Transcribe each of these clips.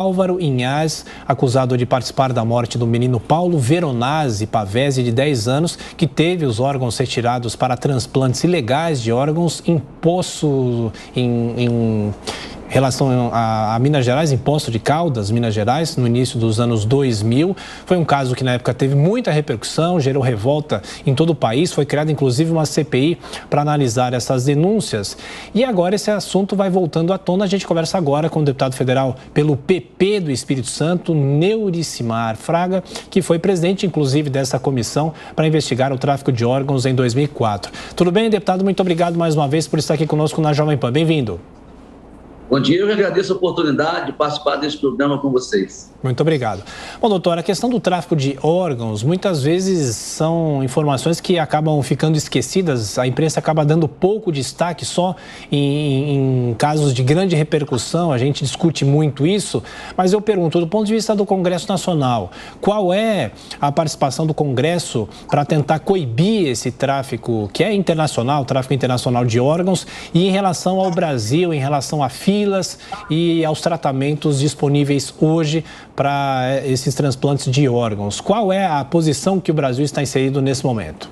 Álvaro Inhas, acusado de participar da morte do menino Paulo Veronese Pavese, de 10 anos, que teve os órgãos retirados para transplantes ilegais de órgãos em relação a Minas Gerais, em Poços de Caldas, Minas Gerais, no início dos anos 2000. Foi um caso que na época teve muita repercussão, gerou revolta em todo o país. Foi criada inclusive uma CPI para analisar essas denúncias. E agora esse assunto vai voltando à tona. A gente conversa agora com o deputado federal pelo PP do Espírito Santo, Neuricimar Fraga, que foi presidente inclusive dessa comissão para investigar o tráfico de órgãos em 2004. Tudo bem, deputado? Muito obrigado mais uma vez por estar aqui conosco na Jovem Pan. Bem-vindo. Bom dia, eu agradeço a oportunidade de participar desse programa com vocês. Muito obrigado. Bom, doutor, a questão do tráfico de órgãos, muitas vezes são informações que acabam ficando esquecidas, a imprensa acaba dando pouco destaque só em casos de grande repercussão, a gente discute muito isso, mas eu pergunto, do ponto de vista do Congresso Nacional, qual é a participação do Congresso para tentar coibir esse tráfico, que é internacional, o tráfico internacional de órgãos, e em relação ao Brasil, em relação a filas e aos tratamentos disponíveis hoje para esses transplantes de órgãos. Qual é a posição que o Brasil está inserido nesse momento?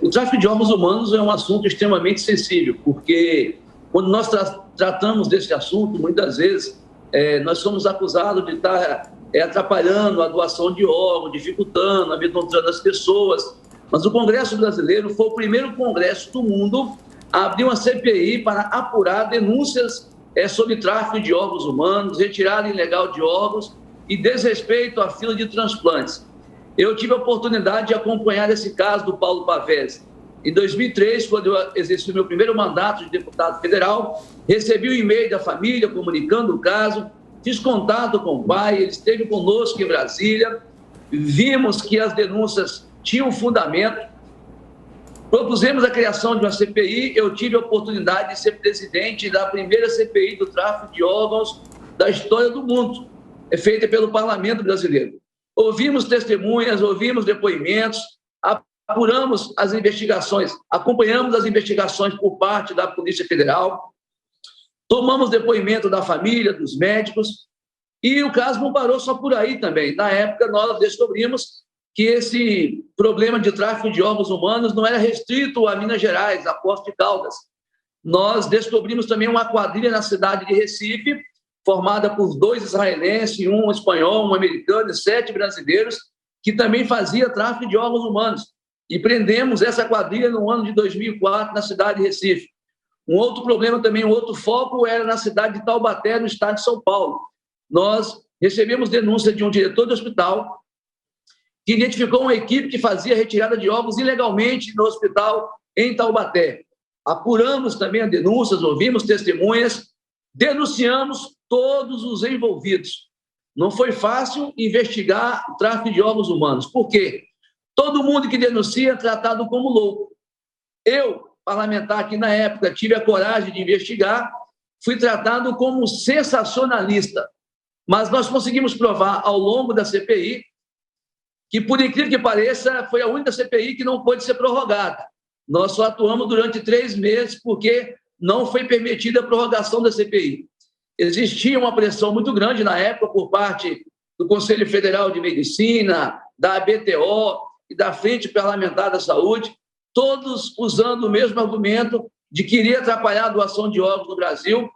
O tráfico de órgãos humanos é um assunto extremamente sensível, porque quando nós tratamos desse assunto, muitas vezes nós somos acusados de estar atrapalhando a doação de órgãos, dificultando, amedrontando as pessoas. Mas o Congresso brasileiro foi o primeiro congresso do mundo a abrir uma CPI para apurar denúncias sobre tráfico de órgãos humanos, retirada ilegal de órgãos e desrespeito à fila de transplantes. Eu tive a oportunidade de acompanhar esse caso do Paulo Pavese. Em 2003, quando eu exerci o meu primeiro mandato de deputado federal, recebi um e-mail da família comunicando o caso, fiz contato com o pai, ele esteve conosco em Brasília, vimos que as denúncias tinham fundamento, propusemos a criação de uma CPI, eu tive a oportunidade de ser presidente da primeira CPI do tráfico de órgãos da história do mundo, feita pelo Parlamento brasileiro. Ouvimos testemunhas, ouvimos depoimentos, apuramos as investigações, acompanhamos as investigações por parte da Polícia Federal, tomamos depoimento da família, dos médicos, e o caso não parou só por aí também. Na época, nós descobrimos que esse problema de tráfico de órgãos humanos não era restrito a Minas Gerais, a Poços de Caldas. Nós descobrimos também uma quadrilha na cidade de Recife, formada por 2 israelenses, um espanhol, um americano e 7 brasileiros, que também fazia tráfico de órgãos humanos. E prendemos essa quadrilha no ano de 2004 na cidade de Recife. Um outro problema também, um outro foco era na cidade de Taubaté, no estado de São Paulo. Nós recebemos denúncia de um diretor de hospital que identificou uma equipe que fazia retirada de órgãos ilegalmente no hospital em Taubaté. Apuramos também as denúncias, ouvimos testemunhas, denunciamos todos os envolvidos. Não foi fácil investigar o tráfico de órgãos humanos. Por quê? Todo mundo que denuncia é tratado como louco. Eu, parlamentar que na época tive a coragem de investigar, fui tratado como sensacionalista. Mas nós conseguimos provar ao longo da CPI que, por incrível que pareça, foi a única CPI que não pôde ser prorrogada. Nós só atuamos durante 3 meses porque não foi permitida a prorrogação da CPI. Existia uma pressão muito grande na época por parte do Conselho Federal de Medicina, da ABTO e da Frente Parlamentar da Saúde, todos usando o mesmo argumento de que iria atrapalhar a doação de órgãos no Brasil.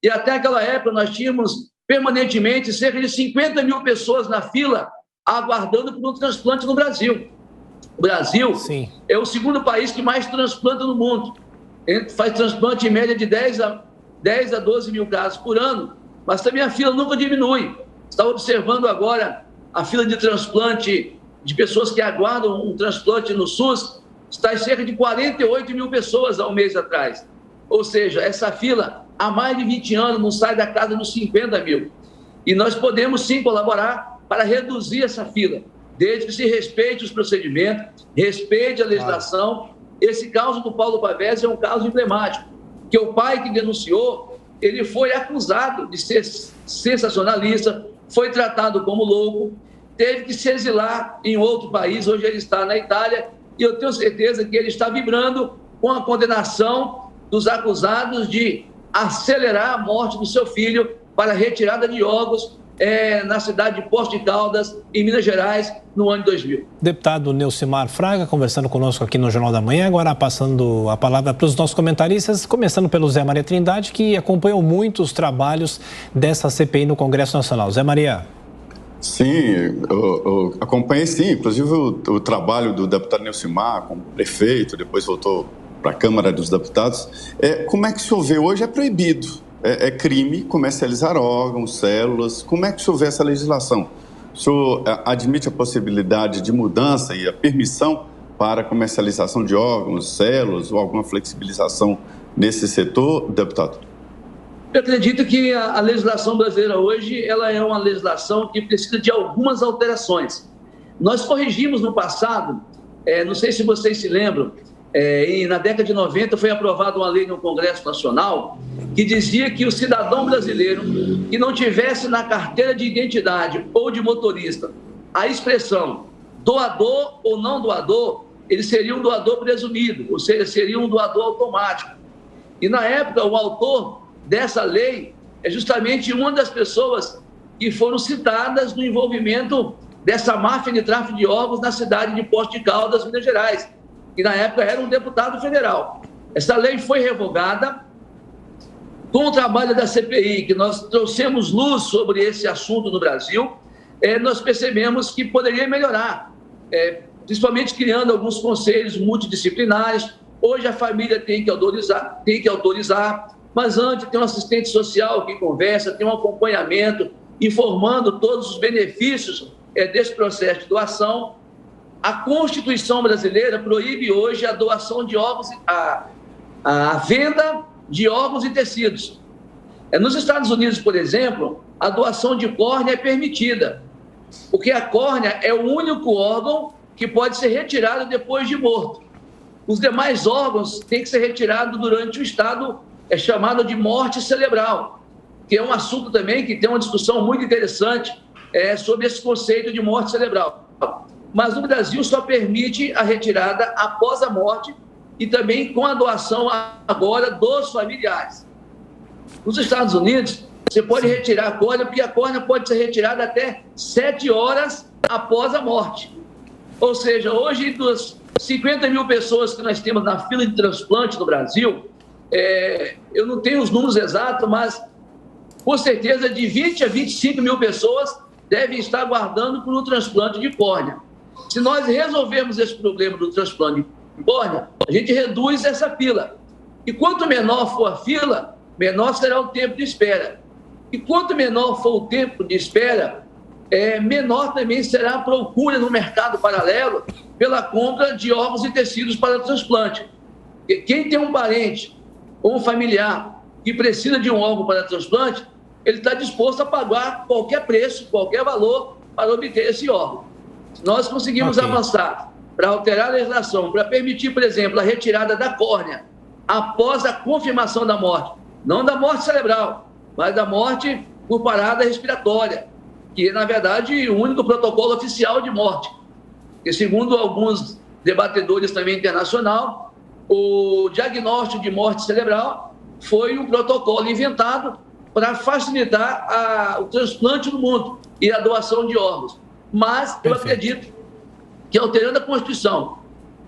E até aquela época nós tínhamos permanentemente cerca de 50 mil pessoas na fila aguardando por um transplante no Brasil. O Brasil Sim. É o segundo país que mais transplanta no mundo. Faz transplante em média de 10 a 12 mil casos por ano, mas também a fila nunca diminui. Está observando agora a fila de transplante de pessoas que aguardam um transplante no SUS, está em cerca de 48 mil pessoas há um mês atrás. Ou seja, essa fila há mais de 20 anos não sai da casa dos 50 mil. E nós podemos sim colaborar para reduzir essa fila, desde que se respeite os procedimentos, respeite a legislação. Esse caso do Paulo Pavese é um caso emblemático, que o pai que denunciou, ele foi acusado de ser sensacionalista, foi tratado como louco, teve que se exilar em outro país, hoje ele está na Itália, e eu tenho certeza que ele está vibrando com a condenação dos acusados de acelerar a morte do seu filho para retirada de órgãos na cidade de Poços de Caldas, em Minas Gerais, no ano de 2000. Deputado Neucimar Fraga, conversando conosco aqui no Jornal da Manhã, agora passando a palavra para os nossos comentaristas, começando pelo Zé Maria Trindade, que acompanhou muito os trabalhos dessa CPI no Congresso Nacional. Zé Maria. Sim, eu acompanhei sim, inclusive o trabalho do deputado Neucimar como prefeito, depois voltou para a Câmara dos Deputados. Como é que o senhor vê hoje? É proibido, é crime comercializar órgãos, células. Como é que o senhor vê essa legislação? O senhor admite a possibilidade de mudança e a permissão para comercialização de órgãos, células ou alguma flexibilização nesse setor, deputado? Eu acredito que a legislação brasileira hoje ela é uma legislação que precisa de algumas alterações. Nós corrigimos no passado, não sei se vocês se lembram, na década de 90 foi aprovada uma lei no Congresso Nacional que dizia que o cidadão brasileiro que não tivesse na carteira de identidade ou de motorista a expressão doador ou não doador, ele seria um doador presumido, ou seja, seria um doador automático. E na época o autor dessa lei é justamente uma das pessoas que foram citadas no envolvimento dessa máfia de tráfico de órgãos na cidade de Poços de Caldas, Minas Gerais, que na época era um deputado federal. Essa lei foi revogada com o trabalho da CPI, que nós trouxemos luz sobre esse assunto no Brasil, nós percebemos que poderia melhorar, principalmente criando alguns conselhos multidisciplinares. Hoje a família tem que autorizar, mas antes tem um assistente social que conversa, tem um acompanhamento, informando todos os benefícios desse processo de doação. A Constituição brasileira proíbe hoje a doação de órgãos, a venda de órgãos e tecidos. Nos Estados Unidos, por exemplo, a doação de córnea é permitida, porque a córnea é o único órgão que pode ser retirado depois de morto. Os demais órgãos têm que ser retirados durante o estado chamado de morte cerebral, que é um assunto também que tem uma discussão muito interessante sobre esse conceito de morte cerebral. Mas no Brasil só permite a retirada após a morte e também com a doação agora dos familiares. Nos Estados Unidos, você pode retirar a córnea, porque a córnea pode ser retirada até 7 horas após a morte. Ou seja, hoje, das 50 mil pessoas que nós temos na fila de transplante no Brasil, eu não tenho os números exatos, mas com certeza de 20 a 25 mil pessoas devem estar aguardando por um transplante de córnea. Se nós resolvermos esse problema do transplante de córnea, a gente reduz essa fila. E quanto menor for a fila, menor será o tempo de espera. E quanto menor for o tempo de espera, menor também será a procura no mercado paralelo pela compra de órgãos e tecidos para transplante. E quem tem um parente ou um familiar que precisa de um órgão para transplante, ele está disposto a pagar qualquer preço, qualquer valor para obter esse órgão. Se nós conseguimos avançar para alterar a legislação, para permitir, por exemplo, a retirada da córnea após a confirmação da morte, não da morte cerebral, mas da morte por parada respiratória, que é, na verdade, o único protocolo oficial de morte. E segundo alguns debatedores também internacional, o diagnóstico de morte cerebral foi um protocolo inventado para facilitar o transplante no mundo e a doação de órgãos. Mas eu acredito que, alterando a Constituição,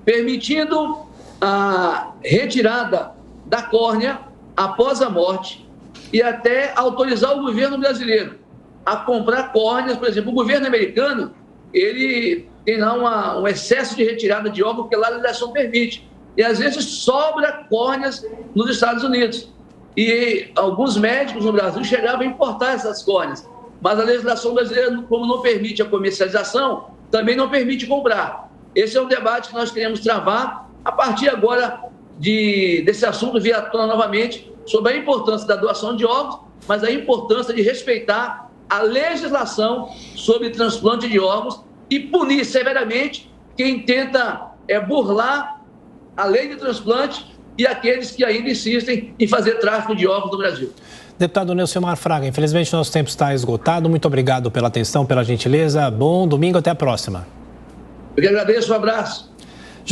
permitindo a retirada da córnea após a morte e até autorizar o governo brasileiro a comprar córneas, por exemplo, o governo americano, ele tem lá um excesso de retirada de órgãos, porque lá a legislação permite. E às vezes sobra córneas nos Estados Unidos. E alguns médicos no Brasil chegavam a importar essas córneas. Mas a legislação brasileira, como não permite a comercialização, também não permite comprar. Esse é um debate que nós queremos travar a partir agora desse assunto vir à tona novamente sobre a importância da doação de órgãos, mas a importância de respeitar a legislação sobre transplante de órgãos e punir severamente quem tenta burlar a lei de transplante e aqueles que ainda insistem em fazer tráfico de órgãos no Brasil. Deputado Neucimar Fraga, infelizmente nosso tempo está esgotado. Muito obrigado pela atenção, pela gentileza. Bom domingo, até a próxima. Eu que agradeço, um abraço.